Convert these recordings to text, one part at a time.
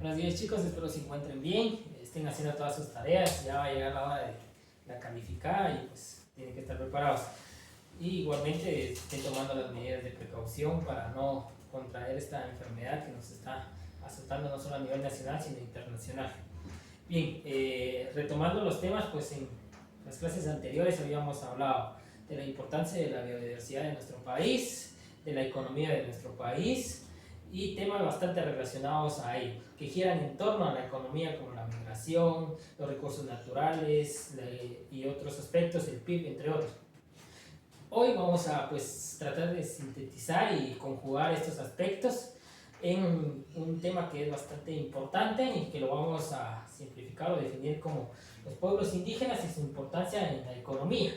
Buenos días chicos, espero se encuentren bien, estén haciendo todas sus tareas, ya va a llegar la hora de la calificada y pues tienen que estar preparados. Y igualmente estén tomando las medidas de precaución para no contraer esta enfermedad que nos está azotando no solo a nivel nacional sino internacional. Bien, retomando los temas, pues en las clases anteriores habíamos hablado de la importancia de la biodiversidad de nuestro país, de la economía de nuestro país, y temas bastante relacionados a ello, que giran en torno a la economía como la migración, los recursos naturales y otros aspectos, el PIB, entre otros. Hoy vamos a tratar de sintetizar y conjugar estos aspectos en un tema que es bastante importante y que lo vamos a simplificar o definir como los pueblos indígenas y su importancia en la economía.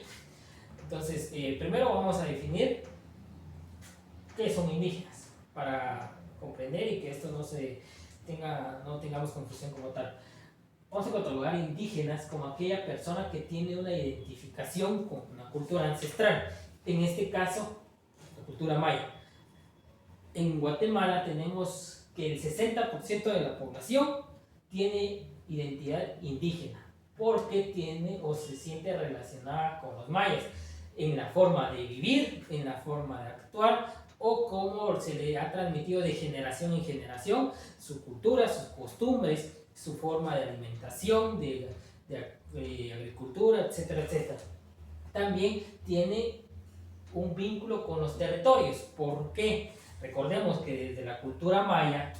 Entonces, primero vamos a definir qué son indígenas, para comprender y que esto no tengamos confusión como tal. Vamos a catalogar indígenas como aquella persona que tiene una identificación con una cultura ancestral, en este caso, la cultura maya. En Guatemala tenemos que el 60% de la población tiene identidad indígena, porque tiene o se siente relacionada con los mayas, en la forma de vivir, en la forma de actuar, o cómo se le ha transmitido de generación en generación su cultura, sus costumbres, su forma de alimentación, de agricultura, etcétera, etcétera. También tiene un vínculo con los territorios. ¿Por qué? Recordemos que desde la cultura maya,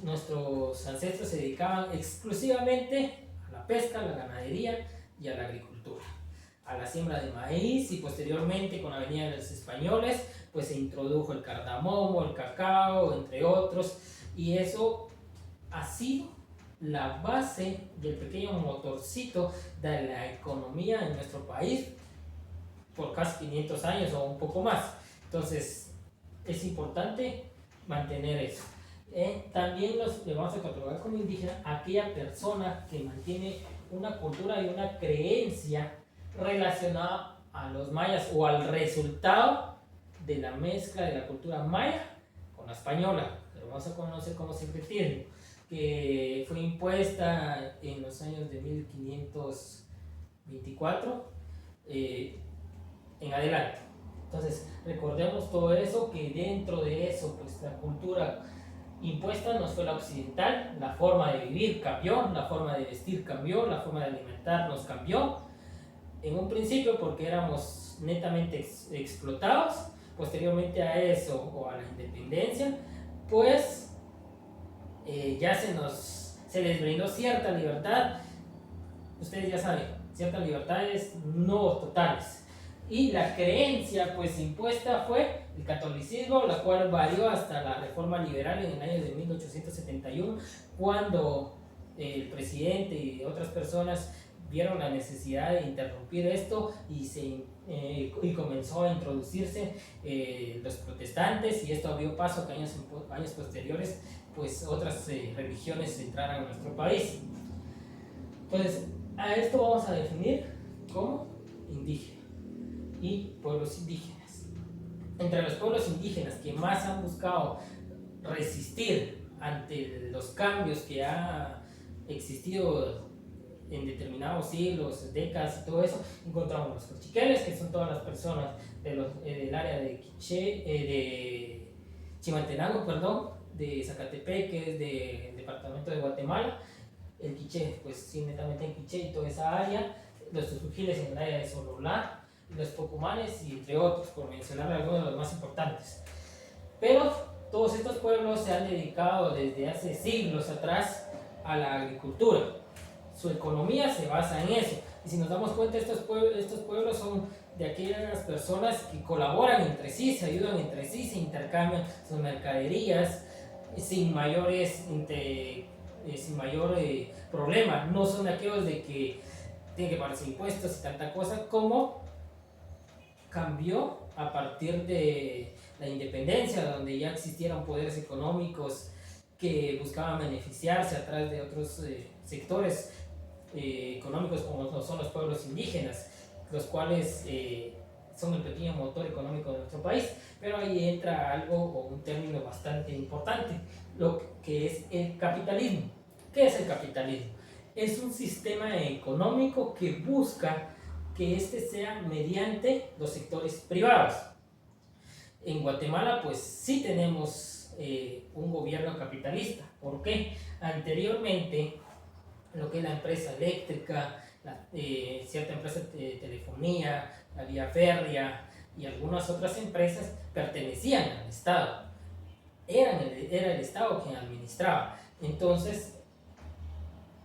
nuestros ancestros se dedicaban exclusivamente a la pesca, a la ganadería y a la agricultura, a la siembra de maíz, y posteriormente con la venida de los españoles pues se introdujo el cardamomo, el cacao, entre otros, y eso ha sido la base del pequeño motorcito de la economía en nuestro país por casi 500 años o un poco más. Entonces es importante mantener eso. También le vamos a catalogar como indígena a aquella persona que mantiene una cultura y una creencia relacionada a los mayas o al resultado de la mezcla de la cultura maya con la española, que lo vamos a conocer como secretismo, que fue impuesta en los años de 1524 en adelante. Entonces recordemos todo eso, que dentro de eso pues la cultura impuesta nos fue la occidental, la forma de vivir cambió, la forma de vestir cambió, la forma de alimentarnos cambió, en un principio porque éramos netamente explotados. Posteriormente a eso o a la independencia pues ya se les brindó cierta libertad. Ustedes ya saben, ciertas libertades no totales, y la creencia pues impuesta fue el catolicismo, la cual varió hasta la reforma liberal en el año de 1871, cuando el presidente y otras personas vieron la necesidad de interrumpir esto y comenzó a introducirse los protestantes, y esto abrió paso a que años posteriores pues otras religiones entraran a nuestro país. Entonces a esto vamos a definir como indígena y pueblos indígenas. Entre los pueblos indígenas que más han buscado resistir ante los cambios que ha existido en determinados siglos, décadas y todo eso, encontramos los cochiqueles, que son todas las personas del área de Chimaltenango, de Zacatepec, que es del departamento de Guatemala. El quiché, pues sí, netamente en quiché y toda esa área. Los tutujiles en el área de Sololá, los pocumanes y entre otros, por mencionar algunos de los más importantes. Pero todos estos pueblos se han dedicado desde hace siglos atrás a la agricultura. Su economía se basa en eso, y si nos damos cuenta estos pueblos son de aquellas personas que colaboran entre sí, se ayudan entre sí, se intercambian sus mercaderías sin mayor problema. No son aquellos de que tienen que pagarse impuestos y tanta cosa, como cambió a partir de la independencia, donde ya existieron poderes económicos que buscaban beneficiarse a través de otros sectores económicos, como son los pueblos indígenas, los cuales son el pequeño motor económico de nuestro país. Pero ahí entra algo o un término bastante importante, lo que es el capitalismo. ¿Qué es el capitalismo? Es un sistema económico que busca que este sea mediante los sectores privados. En Guatemala pues sí tenemos un gobierno capitalista. ¿Por qué? Anteriormente lo que es la empresa eléctrica, cierta empresa de telefonía, la vía férrea y algunas otras empresas pertenecían al Estado. Era el Estado quien administraba. Entonces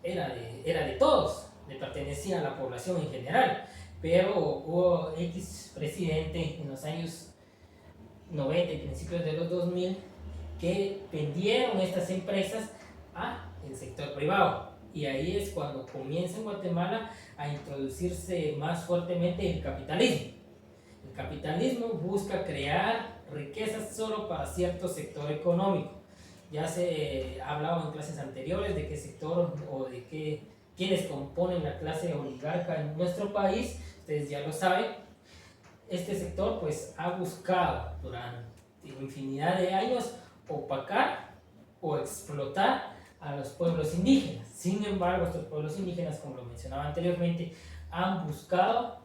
era de todos, le pertenecía a la población en general. Pero hubo X presidente en los años 90 y principios de los 2000 que vendieron estas empresas al sector privado. Y ahí es cuando comienza en Guatemala a introducirse más fuertemente el capitalismo. El capitalismo busca crear riquezas solo para cierto sector económico. Ya se ha hablado en clases anteriores de qué sector o de quiénes componen la clase oligarca en nuestro país. Ustedes ya lo saben. Este sector pues ha buscado durante infinidad de años opacar o explotar a los pueblos indígenas. Sin embargo, estos pueblos indígenas, como lo mencionaba anteriormente, han buscado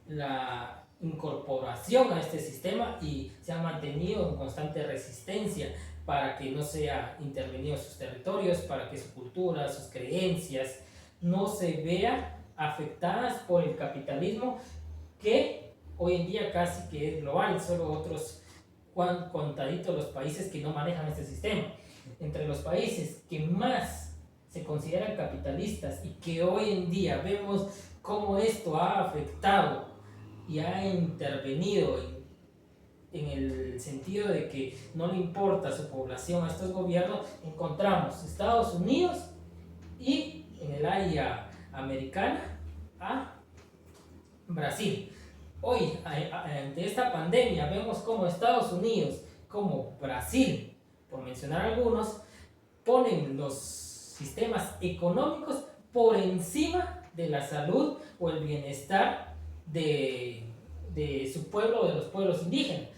la incorporación a este sistema y se han mantenido en constante resistencia para que no sea intervenido sus territorios, para que su cultura, sus creencias no se vean afectadas por el capitalismo que hoy en día casi que es global. Solo otros contaditos los países que no manejan este sistema. Entre los países que más se consideran capitalistas y que hoy en día vemos cómo esto ha afectado y ha intervenido en el sentido de que no le importa su población a estos gobiernos, encontramos Estados Unidos y en el área americana a Brasil. Hoy, ante esta pandemia, vemos como Estados Unidos, como Brasil, por mencionar algunos, ponen los sistemas económicos por encima de la salud o el bienestar de su pueblo o de los pueblos indígenas.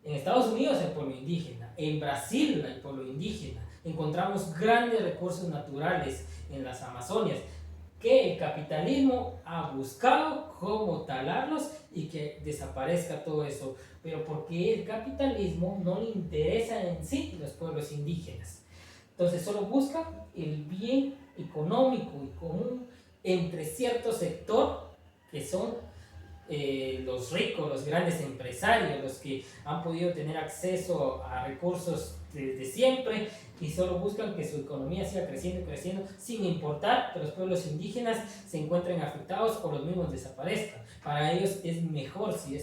En Estados Unidos el pueblo indígena, en Brasil el pueblo indígena. Encontramos grandes recursos naturales en las Amazonias que el capitalismo ha buscado cómo talarlos y que desaparezca todo eso, pero porque el capitalismo no le interesa en sí los pueblos indígenas. Entonces solo busca el bien económico y común entre cierto sector que son los ricos, los grandes empresarios, los que han podido tener acceso a recursos desde siempre y solo buscan que su economía siga creciendo y creciendo sin importar que los pueblos indígenas se encuentren afectados o los mismos desaparezcan. Para ellos es mejor si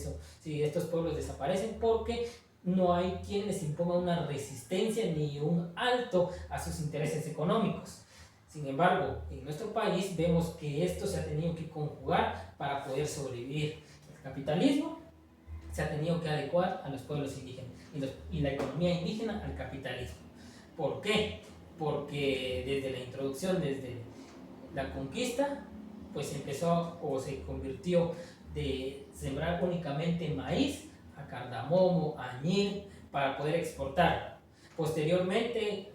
estos pueblos desaparecen, porque no hay quien les imponga una resistencia ni un alto a sus intereses económicos. Sin embargo, en nuestro país vemos que esto se ha tenido que conjugar para poder sobrevivir. El capitalismo se ha tenido que adecuar a los pueblos indígenas y la economía indígena al capitalismo. ¿Por qué? Porque desde la introducción, desde la conquista, pues empezó o se convirtió de sembrar únicamente maíz a cardamomo, añil, para poder exportar. Posteriormente,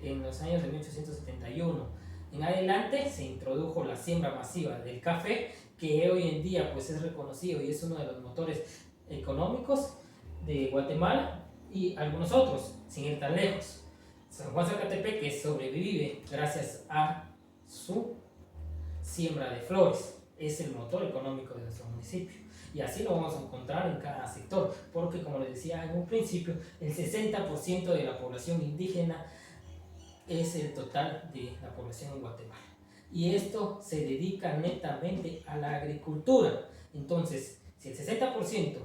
en los años de 1871 en adelante, se introdujo la siembra masiva del café, que hoy en día pues, es reconocido y es uno de los motores económicos de Guatemala y algunos otros, sin ir tan lejos. San Juan Zacatepeque sobrevive gracias a su siembra de flores, es el motor económico de nuestro municipio. Y así lo vamos a encontrar en cada sector, porque como les decía en un principio, el 60% de la población indígena es el total de la población en Guatemala. Y esto se dedica netamente a la agricultura. Entonces, si el 60%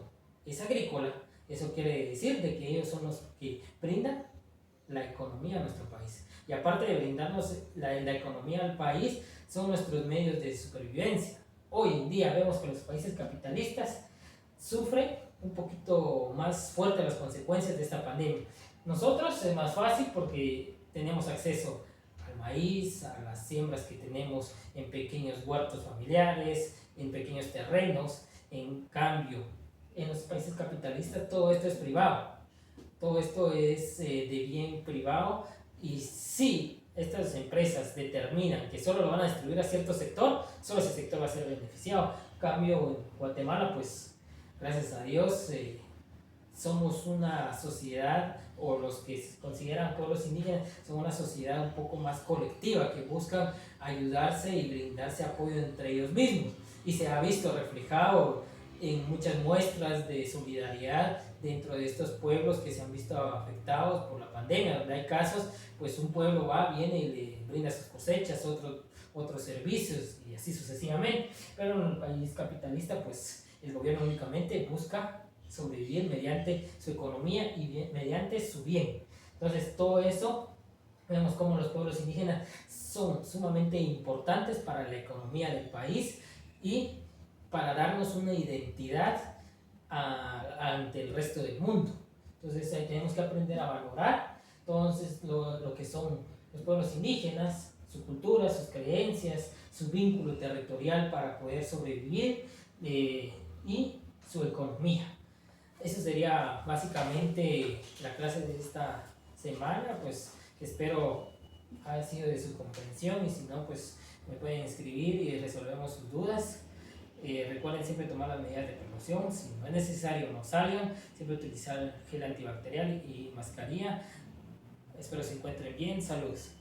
es agrícola, eso quiere decir de que ellos son los que brindan la economía a nuestro país. Y aparte de brindarnos la economía al país, son nuestros medios de supervivencia. Hoy en día vemos que los países capitalistas sufren un poquito más fuerte las consecuencias de esta pandemia. Nosotros es más fácil porque tenemos acceso al maíz, a las siembras que tenemos en pequeños huertos familiares, en pequeños terrenos. En cambio, en los países capitalistas todo esto es privado. todo esto es de bien privado, y si estas empresas determinan que solo lo van a distribuir a cierto sector, solo ese sector va a ser beneficiado. En cambio, en Guatemala, pues gracias a Dios, somos una sociedad, o los que se consideran pueblos indígenas, son una sociedad un poco más colectiva, que buscan ayudarse y brindarse apoyo entre ellos mismos. Y se ha visto reflejado en muchas muestras de solidaridad dentro de estos pueblos que se han visto afectados por la pandemia, donde hay casos, pues un pueblo va, viene y le brinda sus cosechas, otros servicios y así sucesivamente. Pero en un país capitalista, pues el gobierno únicamente busca sobrevivir mediante su economía y mediante su bien. Entonces todo eso, vemos cómo los pueblos indígenas son sumamente importantes para la economía del país y para darnos una identidad ante el resto del mundo. Entonces ahí tenemos que aprender a valorar entonces lo que son los pueblos indígenas, su cultura, sus creencias, su vínculo territorial para poder sobrevivir, y su economía. Eso sería básicamente la clase de esta semana, pues espero haya sido de su comprensión, y si no, pues me pueden escribir y resolvemos sus dudas. Recuerden siempre tomar las medidas de precaución, si no es necesario no salgan, siempre utilizar gel antibacterial y mascarilla. Espero se encuentren bien, saludos.